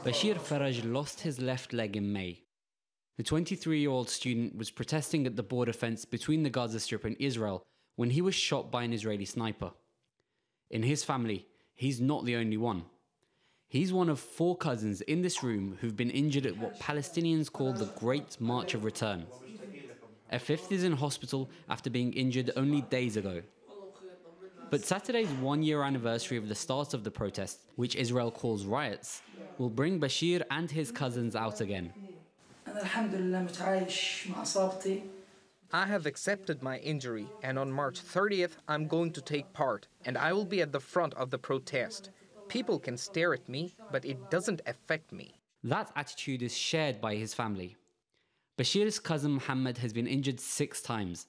Bashir Faraj lost his left leg in May. The 23-year-old student was protesting at the border fence between the Gaza Strip and Israel when he was shot by an Israeli sniper. In his family, he's not the only one. He's one of 4 cousins in this room who've been injured at what Palestinians call the Great March of Return. A 5th is in hospital after being injured only days ago. But Saturday's 1-year anniversary of the start of the protests, which Israel calls riots, will bring Bashir and his cousins out again. I have accepted my injury, and on March 30th I'm going to take part, and I will be at the front of the protest. People can stare at me, but it doesn't affect me. That attitude is shared by his family. Bashir's cousin Muhammad has been injured 6 times.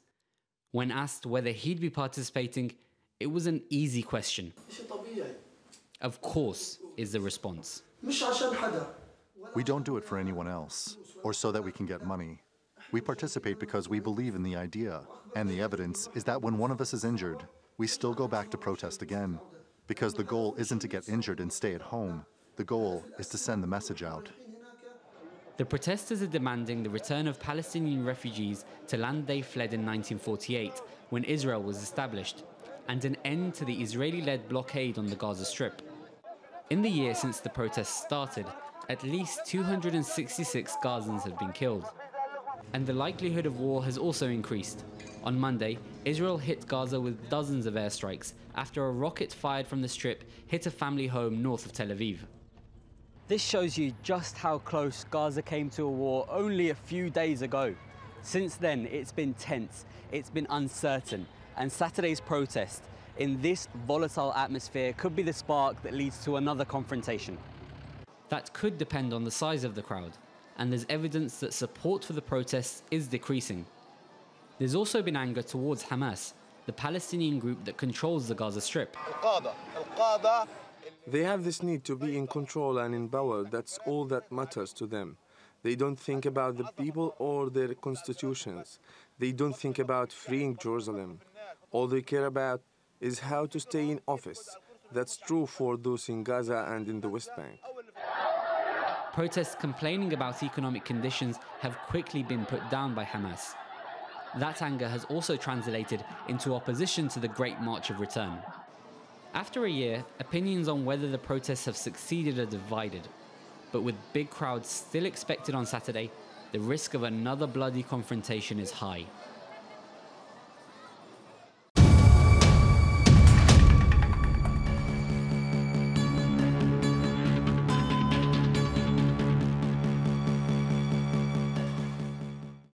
When asked whether he'd be participating, it was an easy question. Of course, is the response. We don't do it for anyone else, or so that we can get money. We participate because we believe in the idea, and the evidence is that when one of us is injured, we still go back to protest again, because the goal isn't to get injured and stay at home. The goal is to send the message out. The protesters are demanding the return of Palestinian refugees to land they fled in 1948, when Israel was established, and an end to the Israeli-led blockade on the Gaza Strip. In the year since the protests started, at least 266 Gazans have been killed. And the likelihood of war has also increased. On Monday, Israel hit Gaza with dozens of airstrikes after a rocket fired from the Strip hit a family home north of Tel Aviv. This shows you just how close Gaza came to a war only a few days ago. Since then, it's been tense, it's been uncertain, and Saturday's protest in this volatile atmosphere could be the spark that leads to another confrontation. That could depend on the size of the crowd, and there's evidence that support for the protests is decreasing. There's also been anger towards Hamas, the Palestinian group that controls the Gaza Strip. They have this need to be in control and in power. That's all that matters to them. They don't think about the people or their constitutions. They don't think about freeing Jerusalem. All they care about is how to stay in office. That's true for those in Gaza and in the West Bank. Protests complaining about economic conditions have quickly been put down by Hamas. That anger has also translated into opposition to the Great March of Return. After a year, opinions on whether the protests have succeeded are divided. But with big crowds still expected on Saturday, the risk of another bloody confrontation is high.